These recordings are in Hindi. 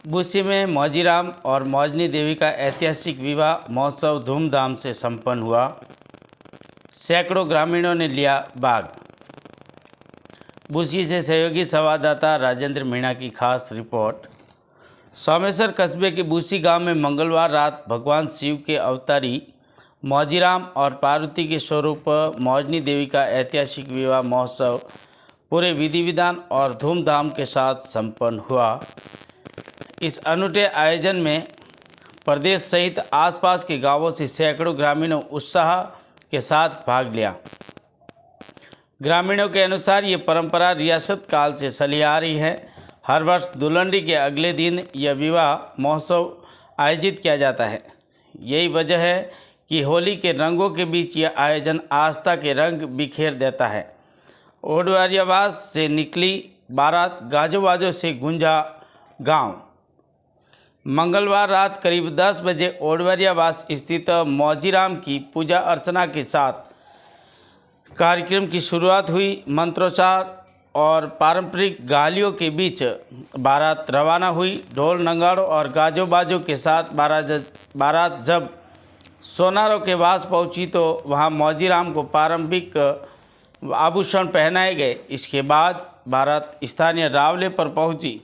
बुसी में मौजीराम और मौजनी देवी का ऐतिहासिक विवाह महोत्सव धूमधाम से संपन्न हुआ। सैकड़ों ग्रामीणों ने लिया भाग। बुसी से सहयोगी संवाददाता राजेंद्र मीणा की खास रिपोर्ट। सोमेश्वर कस्बे के बुसी गांव में मंगलवार रात भगवान शिव के अवतारी मौजीराम और पार्वती के स्वरूप मौजनी देवी का ऐतिहासिक विवाह महोत्सव पूरे विधि विधान और धूमधाम के साथ संपन्न हुआ। इस अनूठे आयोजन में प्रदेश सहित आसपास के गांवों से सैकड़ों ग्रामीणों उत्साह के साथ भाग लिया। ग्रामीणों के अनुसार ये परंपरा रियासत काल से चली आ रही है। हर वर्ष दुल्हनडी के अगले दिन यह विवाह महोत्सव आयोजित किया जाता है। यही वजह है कि होली के रंगों के बीच यह आयोजन आस्था के रंग बिखेर देता है। ओडवारियावास से निकली बारात गाजो बाजों से गूंजा गांव। मंगलवार रात करीब 10 बजे ओडवारियावास स्थित मौजीराम की पूजा अर्चना के साथ कार्यक्रम की शुरुआत हुई। मंत्रोच्चार और पारंपरिक गालियों के बीच बारात रवाना हुई। ढोल नगाड़ों और गाजो बाजों के साथ बारात जब सोनारों के पास पहुंची तो वहां मौजीराम को पारंपरिक आभूषण पहनाए गए। इसके बाद बारात स्थानीय रावले पर पहुंची,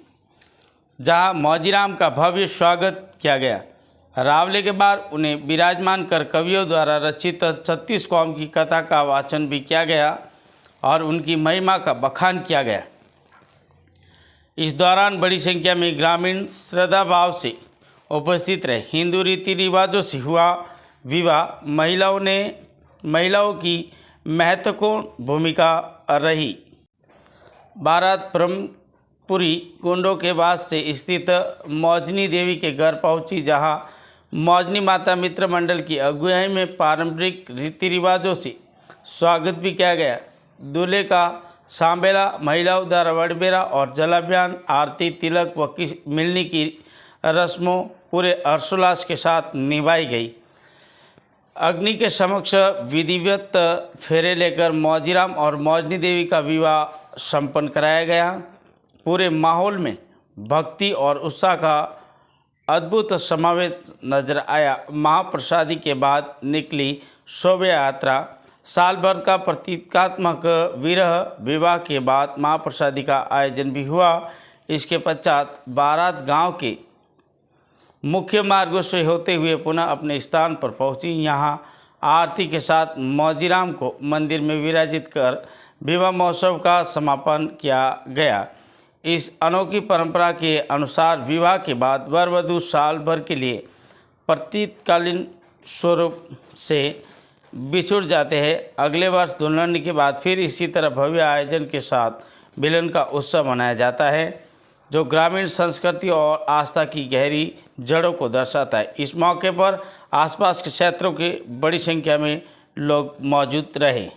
जहां मौजीराम का भव्य स्वागत किया गया। रावले के बाद उन्हें विराजमान कर कवियों द्वारा रचित 36 कौम की कथा का वाचन भी किया गया और उनकी महिमा का बखान किया गया। इस दौरान बड़ी संख्या में ग्रामीण श्रद्धा भाव से उपस्थित रहे। हिंदू रीति रिवाजों से हुआ विवाह महिलाओं की महत्वपूर्ण भूमिका रही। बारात ब्रह्मपुरी कुंडों के पास से स्थित मौजनी देवी के घर पहुंची, जहां मौजनी माता मित्र मंडल की अगुवाई में पारंपरिक रीति रिवाजों से स्वागत भी किया गया। दूल्हे का सांबेला, महिलाओं द्वारा वडबेरा और जलाभियान, आरती, तिलक व मिलनी की रस्मों पूरे हर्षोल्लास के साथ निभाई गई। अग्नि के समक्ष विधिवत फेरे लेकर मौजीराम और मौजनी देवी का विवाह संपन्न कराया गया। पूरे माहौल में भक्ति और उत्साह का अद्भुत समावेश नजर आया। महाप्रसादी के बाद निकली शोभा यात्रा। साल भर का प्रतीकात्मक विरह विवाह के बाद महाप्रसादी का आयोजन भी हुआ। इसके पश्चात बारात गांव के मुख्य मार्गों से होते हुए पुनः अपने स्थान पर पहुंची। यहां आरती के साथ मौजीराम को मंदिर में विराजित कर विवाह महोत्सव का समापन किया गया। इस अनोखी परंपरा के अनुसार विवाह के बाद वर वधू साल भर के लिए प्रतीकालीन स्वरूप से बिछुड़ जाते हैं। अगले वर्ष दुल्हन के बाद फिर इसी तरह भव्य आयोजन के साथ मिलन का उत्सव मनाया जाता है, जो ग्रामीण संस्कृति और आस्था की गहरी जड़ों को दर्शाता है। इस मौके पर आसपास के क्षेत्रों के बड़ी संख्या में लोग मौजूद रहे।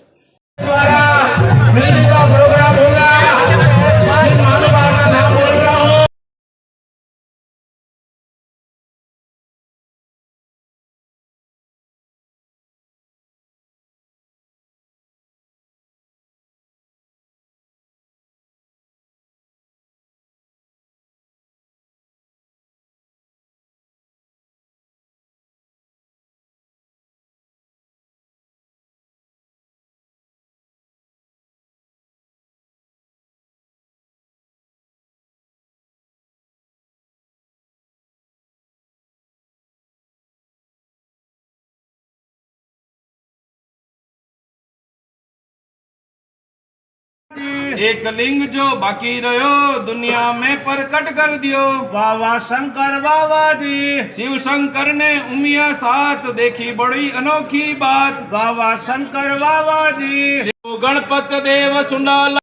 एक लिंग जो बाकी रहो दुनिया में प्रकट कर दियो। बाबा शंकर बाबा जी, शिव शंकर ने उमिया साथ देखी बड़ी अनोखी बात। बाबा शंकर बाबा जी, शिव गणपत देव सुंडाल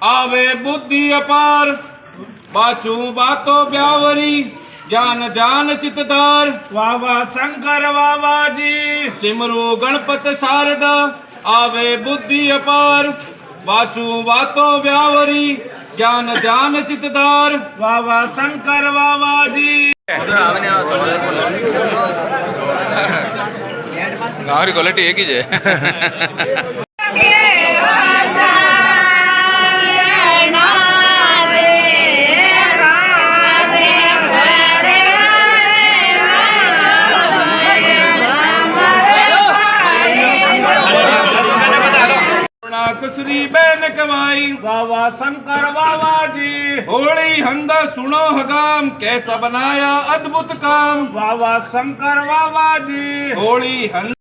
आवे बुद्धि अपार। बाचू बातो ब्यावरी ज्ञान ध्यान चितधार। बाबा शंकर बाबा जी, सिमरू गणपत शारदा आवे बुद्धि अपार। बाचू बातो ब्यावरी ज्ञान ध्यान चितधार। बाबा शंकर बाबा जी। हमारी क्वालिटी एक ही है। दी बैन कवाई वाह वाह शंकर बाबा जी। होली हंगा सुनो हगाम कैसा बनाया अद्भुत काम वाह वाह शंकर बाबा जी। होली हंगा